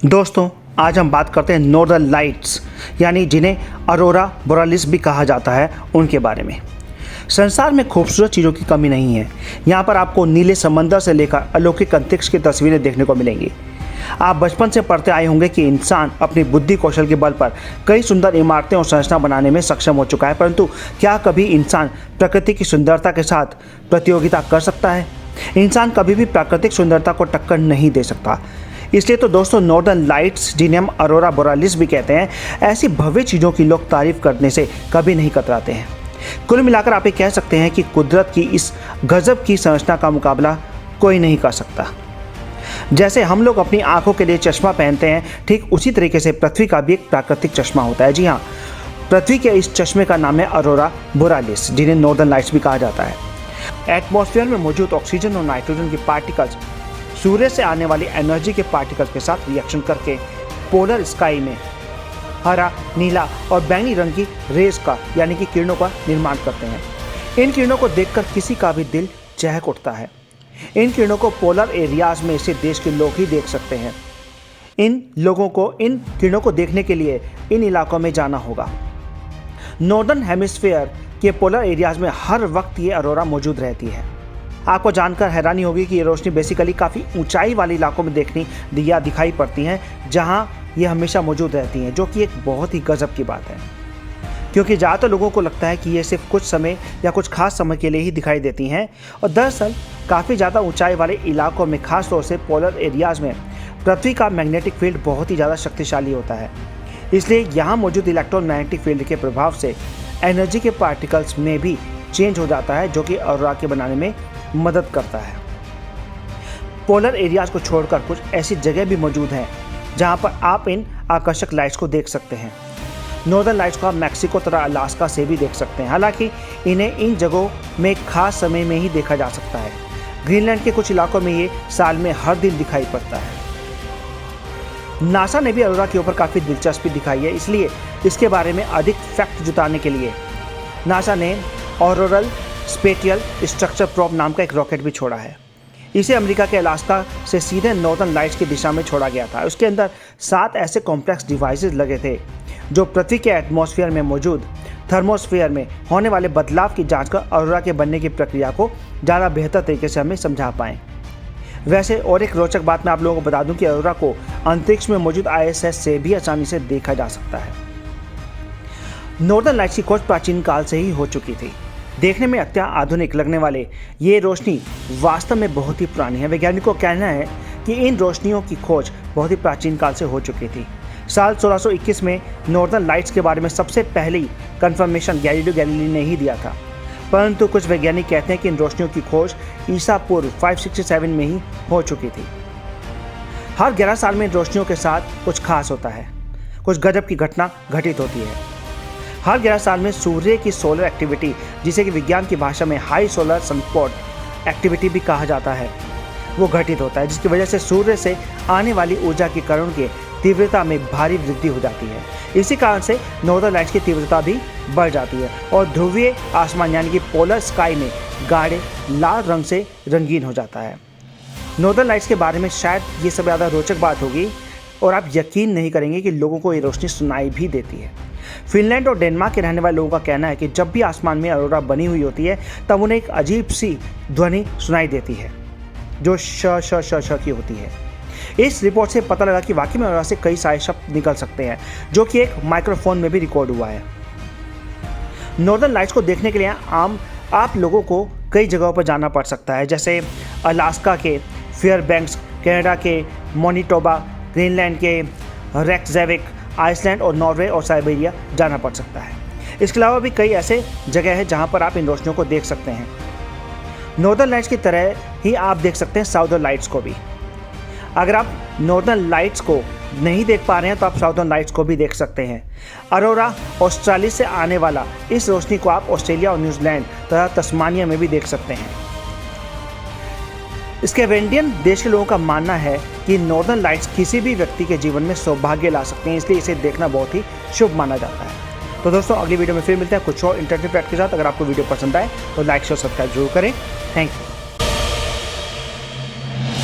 दोस्तों, आज हम बात करते हैं नॉर्दर्न लाइट्स यानी जिन्हें अरोरा बोरालिस भी कहा जाता है उनके बारे में। संसार में खूबसूरत चीज़ों की कमी नहीं है। यहाँ पर आपको नीले समंदर से लेकर अलौकिक अंतरिक्ष की तस्वीरें देखने को मिलेंगी। आप बचपन से पढ़ते आए होंगे कि इंसान अपनी बुद्धि कौशल के बल पर कई सुंदर इमारतें और संरचना बनाने में सक्षम हो चुका है, परंतु क्या कभी इंसान प्रकृति की सुंदरता के साथ प्रतियोगिता कर सकता है? इंसान कभी भी प्राकृतिक सुंदरता को टक्कर नहीं दे सकता। इसलिए तो दोस्तों, नॉर्दर्न लाइट्स जिन्हें हम अरोरा बोरालिस भी कहते हैं, ऐसी भव्य चीज़ों की लोग तारीफ करने से कभी नहीं कतराते हैं। कुल मिलाकर आप ये कह सकते हैं कि कुदरत की इस गजब की संरचना का मुकाबला कोई नहीं कर सकता। जैसे हम लोग अपनी आंखों के लिए चश्मा पहनते हैं, ठीक उसी तरीके से पृथ्वी का भी एक प्राकृतिक चश्मा होता है। जी हाँ, पृथ्वी के इस चश्मे का नाम है अरोरा बोरालिस, जिन्हें नॉर्दर्न लाइट्स भी कहा जाता है। एटमॉस्फेयर में मौजूद ऑक्सीजन और नाइट्रोजन के पार्टिकल्स सूर्य से आने वाली एनर्जी के पार्टिकल्स के साथ रिएक्शन करके पोलर स्काई में हरा, नीला और बैंगनी रंग की रेज का यानी कि किरणों का निर्माण करते हैं। इन किरणों को देखकर किसी का भी दिल चहक उठता है। इन किरणों को पोलर एरियाज में इसे देश के लोग ही देख सकते हैं। इन लोगों को इन किरणों को देखने के लिए इन इलाकों में जाना होगा। नॉर्दर्न हेमिस्फीयर के पोलर एरियाज में हर वक्त ये अरोरा मौजूद रहती है। आपको जानकर हैरानी होगी कि ये रोशनी बेसिकली काफ़ी ऊंचाई वाले इलाकों में दिखाई पड़ती हैं, जहां ये हमेशा मौजूद रहती हैं, जो कि एक बहुत ही गजब की बात है। क्योंकि ज़्यादातर लोगों को लगता है कि ये सिर्फ कुछ समय या कुछ खास समय के लिए ही दिखाई देती हैं, और दरअसल काफ़ी ज़्यादा ऊंचाई वाले इलाकों में, खासतौर से पोलर एरियाज़ में, पृथ्वी का मैग्नेटिक फील्ड बहुत ही ज़्यादा शक्तिशाली होता है। इसलिए यहाँ मौजूद इलेक्ट्रोमैग्नेटिक फील्ड के प्रभाव से एनर्जी के पार्टिकल्स में भी चेंज हो जाता है, जो कि अरोरा के बनाने में मदद करता है। पोलर एरियाज को छोड़कर कुछ ऐसी जगह भी मौजूद हैं जहां पर आप इन आकर्षक लाइट्स को देख सकते हैं। नॉर्दर्न लाइट्स को आप मैक्सिको तथा अलास्का से भी देख सकते हैं। हालांकि इन्हें इन जगहों में एक खास समय में ही देखा जा सकता है। ग्रीनलैंड के कुछ इलाकों में ये साल में हर दिन दिखाई पड़ता है। नासा ने भी अरोरा के ऊपर काफ़ी दिलचस्पी दिखाई है, इसलिए इसके बारे में अधिक फैक्ट जुटाने के लिए नासा ने ऑरोरल स्पेटियल स्ट्रक्चर प्रोब नाम का एक रॉकेट भी छोड़ा है। इसे अमेरिका के अलास्का से सीधे नॉर्दर्न लाइट्स की दिशा में छोड़ा गया था। उसके अंदर 7 ऐसे कॉम्प्लेक्स डिवाइसेस लगे थे जो पृथ्वी के एटमॉस्फेयर में मौजूद थर्मोस्फेयर में होने वाले बदलाव की जांच कर अरोरा के बनने की प्रक्रिया को ज़्यादा बेहतर तरीके से हमें समझा पाएँ। वैसे और एक रोचक बात मैं आप लोगों को बता दूं कि अरोरा को अंतरिक्ष में मौजूद ISS से भी आसानी से देखा जा सकता है। नॉर्दर्न लाइट्स की खोज प्राचीन काल से ही हो चुकी थी। देखने में अत्यंत आधुनिक लगने वाले ये रोशनी वास्तव में बहुत ही पुरानी है। वैज्ञानिकों का कहना है कि इन रोशनियों की खोज बहुत ही प्राचीन काल से हो चुकी थी। साल 1621 में नॉर्दर्न लाइट्स के बारे में सबसे पहली कंफर्मेशन गैलीलियो गैलीली ने ही दिया था, परंतु कुछ वैज्ञानिक कहते हैं कि इन रोशनियों की खोज ईसा पूर्व 567 में ही हो चुकी थी। हर 11 साल में इन रोशनियों के साथ कुछ खास होता है, कुछ गजब की घटना घटित होती है। हर 11 साल में सूर्य की सोलर एक्टिविटी, जिसे कि विज्ञान की भाषा में हाई सोलर सनस्पॉट एक्टिविटी भी कहा जाता है, वो घटित होता है, जिसकी वजह से सूर्य से आने वाली ऊर्जा की किरण की तीव्रता में भारी वृद्धि हो जाती है। इसी कारण से नॉर्दर्न लाइट्स की तीव्रता भी बढ़ जाती है और ध्रुवीय आसमान यानी कि पोलर स्काई में गाढ़े लाल रंग से रंगीन हो जाता है। नॉर्दर्न लाइट्स के बारे में शायद ये सब ज़्यादा रोचक बात होगी और आप यकीन नहीं करेंगे कि लोगों को ये रोशनी सुनाई भी देती है। फिनलैंड और डेनमार्क के रहने वाले लोगों का कहना है कि जब भी आसमान में अरोरा बनी हुई होती है तब उन्हें एक अजीब सी ध्वनि सुनाई देती है जो श श श श की होती है। इस रिपोर्ट से पता लगा कि वाकई में अरोरा से कई सारे शब्द निकल सकते हैं, जो कि एक माइक्रोफोन में भी रिकॉर्ड हुआ है। नॉर्दर्न लाइट्स को देखने के लिए आप लोगों को कई जगहों पर जाना पड़ सकता है, जैसे अलास्का के फेयरबैंक्स, कनाडा के मैनिटोबा, ग्रीनलैंड के रेक्सजेविक, आइसलैंड और नॉर्वे और साइबेरिया जाना पड़ सकता है। इसके अलावा भी कई ऐसे जगह हैं जहां पर आप इन रोशनियों को देख सकते हैं। नॉर्दर्न लाइट्स की तरह ही आप देख सकते हैं साउदर्न लाइट्स को भी। अगर आप नॉर्दर्न लाइट्स को नहीं देख पा रहे हैं तो आप साउदर्न लाइट्स को भी देख सकते हैं। अरोरा ऑस्ट्रेलिया से आने वाला इस रोशनी को आप ऑस्ट्रेलिया और न्यूजीलैंड तथा तस्मानिया में भी देख सकते हैं। स्कैवेंडियन देश के लोगों का मानना है कि नॉर्दर्न लाइट्स किसी भी व्यक्ति के जीवन में सौभाग्य ला सकते हैं, इसलिए इसे देखना बहुत ही शुभ माना जाता है। तो दोस्तों, अगली वीडियो में फिर मिलते हैं कुछ और इंटरेस्टिंग फैक्ट के साथ। अगर आपको वीडियो पसंद आए तो लाइक शेयर सब्सक्राइब जरूर करें। Thank you.